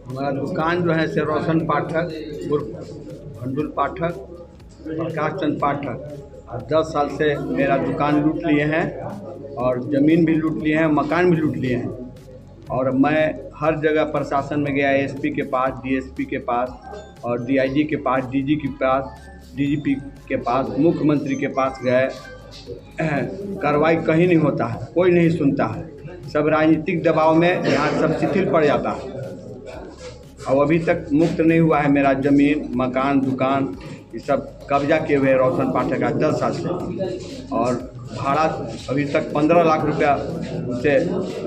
हमारा दुकान जो है से रोशन पाठक उर्फ भंडुल पाठक, प्रकाश चंद पाठक, और 10 साल से मेरा दुकान लूट लिए हैं और ज़मीन भी लूट लिए हैं, मकान भी लूट लिए हैं। और मैं हर जगह प्रशासन में गया, एसपी के पास, डीएसपी के पास और डीआईजी के पास, डीजी के पास, डीजीपी के पास, मुख्यमंत्री के पास गए। कार्रवाई कहीं नहीं होता है, कोई नहीं सुनता है। सब राजनीतिक दबाव में यहाँ सब शिथिल पड़ जाता है। और अभी तक मुक्त नहीं हुआ है मेरा ज़मीन, मकान, दुकान, ये सब कब्जा किए हुए रोशन पाठक का 10 साल से। और भाड़ा अभी तक 15 लाख रुपया से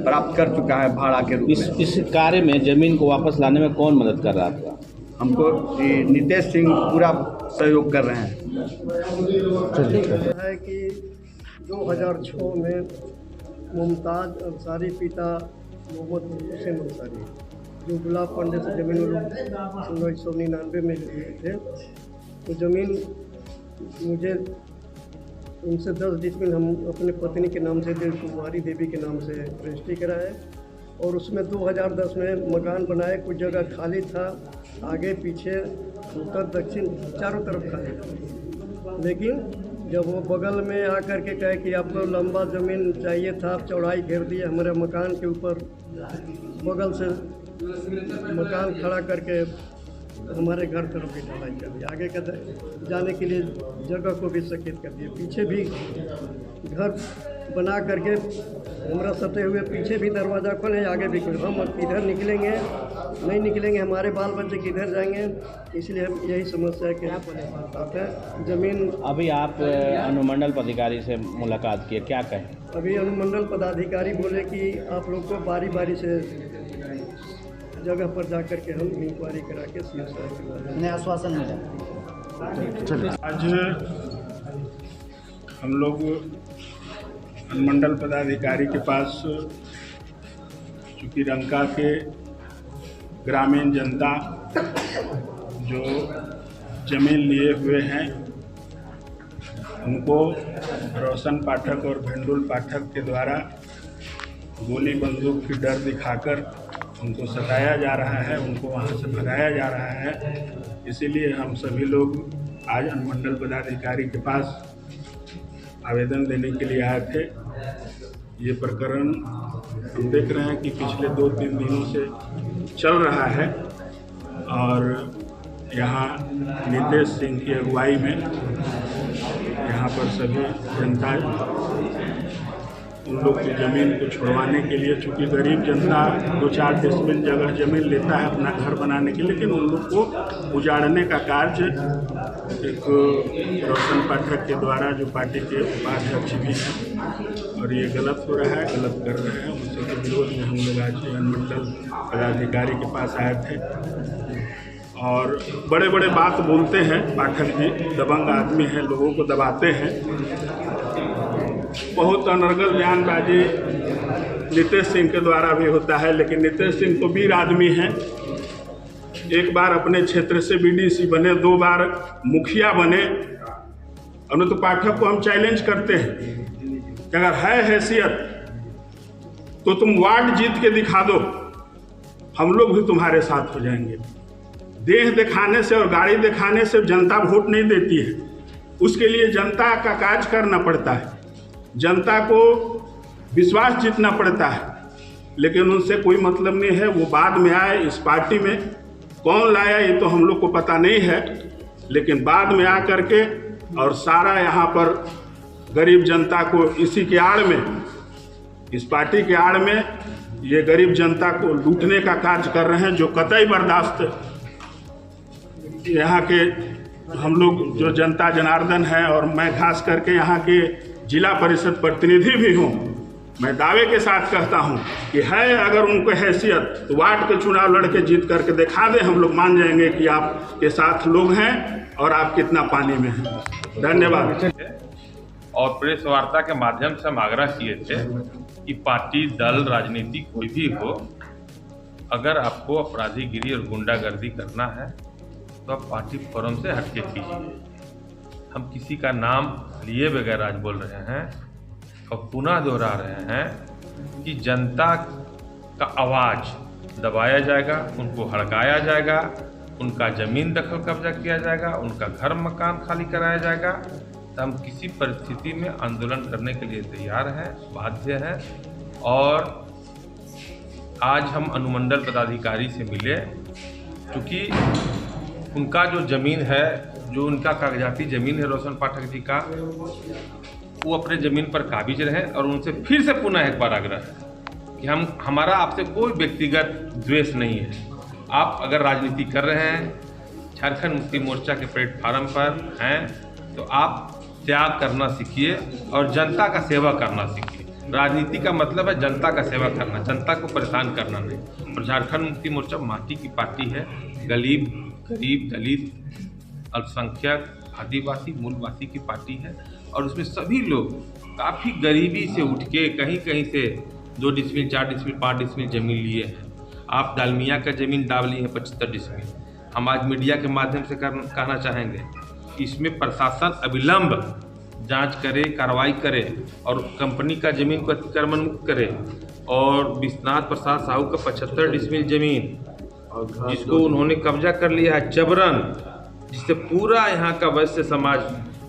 प्राप्त कर चुका है भाड़ा के रूप में। इस कार्य में ज़मीन को वापस लाने में कौन मदद कर रहा था? हमको नितेश सिंह पूरा सहयोग कर रहे हैं। है कि 2006 में मुमताज़ अंसारी पिता मोहम्मद हुसैन अंसारी जो गुलाब पांडे से ज़मीन 1999 में लिए थे, तो ज़मीन मुझे उनसे 10 डिसमिल हम अपने पत्नी के नाम से कुमारी देवी के नाम से रजिस्ट्री कराए। और उसमें 2010 में मकान बनाए। कुछ जगह खाली था, आगे पीछे उत्तर दक्षिण चारों तरफ खाली था। लेकिन जब वो बगल में आकर के कहे कि आपको लंबा ज़मीन चाहिए था, आप चौड़ाई घेर दिए, हमारे मकान के ऊपर बगल से मकान खड़ा करके हमारे घर तरफ भी ढलाई कर दी। आगे का जाने के लिए जगह को भी सकेत कर दिए। पीछे भी घर बना करके हमरा सटे हुए, पीछे भी दरवाज़ा खोले, आगे भी खोले। हम किधर निकलेंगे, नहीं निकलेंगे, हमारे बाल बच्चे किधर जाएंगे, इसलिए हम यही समस्या के आते हैं। ज़मीन अभी आप अनुमंडल पदाधिकारी से मुलाकात किए, क्या कहें? अभी अनुमंडल पदाधिकारी बोले कि आप लोग को बारी बारी से जगह पर जा कर के हम इंक्वायरी करा के सीएम आश्वासन मिला। आज हम लोग अनुमंडल पदाधिकारी के पास, चूँकि रंका के ग्रामीण जनता जो ज़मीन लिए हुए हैं, उनको रोशन पाठक और भंडुल पाठक के द्वारा गोली बंदूक की डर दिखाकर उनको सताया जा रहा है, उनको वहाँ से भगाया जा रहा है। इसीलिए हम सभी लोग आज अनुमंडल पदाधिकारी के पास आवेदन देने के लिए आए थे। ये प्रकरण हम देख रहे हैं कि पिछले 2-3 दिनों से चल रहा है और यहाँ नितेश सिंह की अगुवाई में यहाँ पर सभी जनता उन लोग की ज़मीन को छुड़वाने के लिए, चूँकि गरीब जनता 2-4 डिसमिल जगह ज़मीन लेता है अपना घर बनाने के लिए, लेकिन उन लोग को उजाड़ने का कार्य एक रोशन पाठक के द्वारा, जो पार्टी के उपाध्यक्ष भी हैं, और ये गलत हो रहा है, गलत कर रहे हैं। उसी के विरोध में हम लोग आज अनुमंडल पदाधिकारी के पास आए थे। और बड़े बड़े बात बोलते हैं पाठक जी, दबंग आदमी हैं, लोगों को दबाते हैं, बहुत अनर्गल बयानबाजी नितेश सिंह के द्वारा भी होता है। लेकिन नितेश सिंह तो वीर आदमी हैं, एक बार अपने क्षेत्र से बीडीसी बने, 2 बार मुखिया बने। अनुत पाठक को हम चैलेंज करते हैं कि अगर है हैसियत तो तुम वार्ड जीत के दिखा दो, हम लोग भी तुम्हारे साथ हो जाएंगे। देह दिखाने से और गाड़ी दिखाने से जनता वोट नहीं देती है, उसके लिए जनता का काज करना पड़ता है, जनता को विश्वास जीतना पड़ता है। लेकिन उनसे कोई मतलब नहीं है, वो बाद में आए। इस पार्टी में कौन लाया ये तो हम लोग को पता नहीं है, लेकिन बाद में आ करके और सारा यहाँ पर गरीब जनता को इसी के आड़ में, इस पार्टी के आड़ में ये गरीब जनता को लूटने का कार्य कर रहे हैं, जो कतई बर्दाश्त यहाँ के हम लोग जो जनता जनार्दन है, और मैं खास करके यहाँ के जिला परिषद प्रतिनिधि भी हूँ, मैं दावे के साथ कहता हूँ कि है अगर उनको हैसियत तो वार्ड के चुनाव लड़के जीत करके दिखा दें, हम लोग मान जाएंगे कि आपके साथ लोग हैं और आप कितना पानी में हैं। धन्यवाद। और प्रेस वार्ता के माध्यम से हम आग्रह किए थे कि पार्टी, दल, राजनीति कोई भी हो, अगर आपको अपराधीगिरी और गुंडागर्दी करना है तो आप पार्टी फोरम से हटके कीजिए। हम किसी का नाम लिए बगैर आज बोल रहे हैं और पुनः दोहरा रहे हैं कि जनता का आवाज़ दबाया जाएगा, उनको हड़काया जाएगा, उनका ज़मीन दखल कब्जा किया जाएगा, उनका घर मकान खाली कराया जाएगा। तो हम किसी परिस्थिति में आंदोलन करने के लिए तैयार हैं, बाध्य हैं। और आज हम अनुमंडल पदाधिकारी से मिले, क्योंकि उनका जो ज़मीन है, जो उनका कागजाती ज़मीन है रोशन पाठक जी का, वो अपने ज़मीन पर काबिज रहें। और उनसे फिर से पुनः एक बार आग्रह है कि हमारा आपसे कोई व्यक्तिगत द्वेष नहीं है। आप अगर राजनीति कर रहे हैं, झारखंड मुक्ति मोर्चा के प्लेटफार्म पर हैं, तो आप त्याग करना सीखिए और जनता का सेवा करना सीखिए। राजनीति का मतलब है जनता का सेवा करना, जनता को परेशान करना नहीं। और झारखंड मुक्ति मोर्चा माटी की पार्टी है। गरीब, दलित, अल्पसंख्यक, आदिवासी, मूलवासी की पार्टी है। और उसमें सभी लोग काफ़ी गरीबी से उठ के कहीं कहीं से 2 डिसमिल, 4 डिसमिल, 5 डिसमिल ज़मीन लिए हैं। आप डालमिया का ज़मीन डाल लिए हैं 75 डिसमिल। हम आज मीडिया के माध्यम से कहना चाहेंगे कि इसमें प्रशासन अविलंब जांच करे, कार्रवाई करे और कंपनी का ज़मीन को अतिक्रमण मुक्त करे। और विश्वनाथ प्रसाद साहू का 75 डिसमिल ज़मीन जिसको उन्होंने कब्जा कर लिया है जबरन, जिससे पूरा यहाँ का वैश्य समाज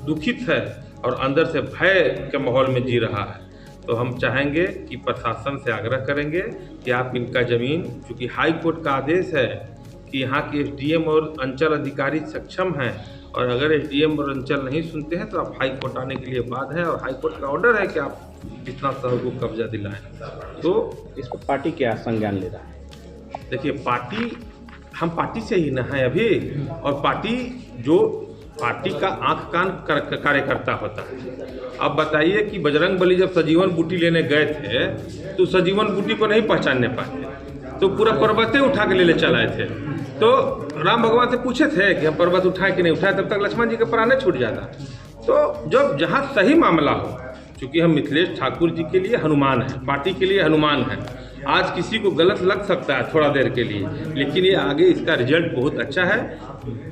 दुखित है और अंदर से भय के माहौल में जी रहा है। तो हम चाहेंगे कि प्रशासन से आग्रह करेंगे कि आप इनका ज़मीन, चूँकि हाई कोर्ट का आदेश है कि यहाँ के एसडीएम और अंचल अधिकारी सक्षम हैं, और अगर एसडीएम और अंचल नहीं सुनते हैं तो आप हाई कोर्ट आने के लिए बाध्य हैं। और हाई कोर्ट का ऑर्डर है कि आप इतना शहर को कब्जा दिलाएं। तो इस पर पार्टी क्या संज्ञान ले रहा है? देखिए, हम पार्टी से ही न हैं अभी, और पार्टी का आंख कान कार्यकर्ता होता है। अब बताइए कि बजरंग बली जब सजीवन बूटी लेने गए थे तो सजीवन बूटी को नहीं पहचानने पाए, तो पूरा पर्वतें उठा के ले चलाए थे। तो राम भगवान से पूछे थे कि हम पर्वत उठाए कि नहीं उठाए, तब तक लक्ष्मण जी का प्राण छूट जाता। तो जब जहाँ सही मामला हो, क्योंकि हम मिथिलेश ठाकुर जी के लिए हनुमान हैं, पार्टी के लिए हनुमान हैं। आज किसी को गलत लग सकता है थोड़ा देर के लिए, लेकिन ये आगे इसका रिजल्ट बहुत अच्छा है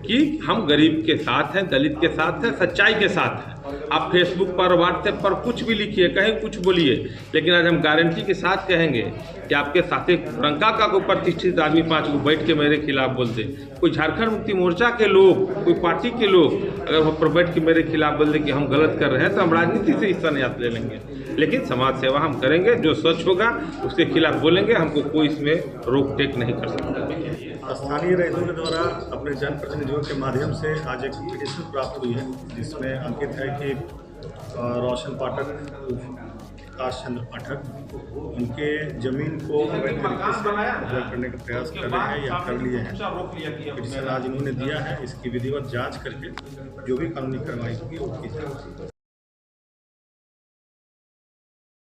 कि हम गरीब के साथ हैं, दलित के साथ हैं, सच्चाई के साथ हैं। आप फेसबुक पर, व्हाट्सएप पर कुछ भी लिखिए, कहीं कुछ बोलिए, लेकिन आज हम गारंटी के साथ कहेंगे कि आपके साथ एक रंका का कोई प्रतिष्ठित आदमी 5 लोग बैठ के मेरे खिलाफ बोल दे, कोई झारखंड मुक्ति मोर्चा के लोग, कोई पार्टी के लोग अगर वहाँ पर बैठ के मेरे खिलाफ बोल दे कि हम गलत कर रहे हैं, तो हम राजनीति से हिस्सा नहीं ले लेंगे। लेकिन समाज सेवा हम करेंगे, जो सच होगा उसके खिलाफ बोलेंगे, हमको कोई इसमें रोक टेक नहीं कर सकता। स्थानीय रईसों के द्वारा अपने जनप्रतिनिधियों के माध्यम से आज एक पिटीशन प्राप्त हुई है, जिसमें अंकित है कि रोशन पाठक, प्रकाश चंद्र पाठक, उनके ज़मीन को अवैध तरीके से कब्जा करने का प्रयास कर रहे हैं या कर लिए हैं। पिटीशन आज इन्होंने दिया है, इसकी विधिवत जांच करके जो भी कानूनी कार्रवाई होगी वो की जाएगी।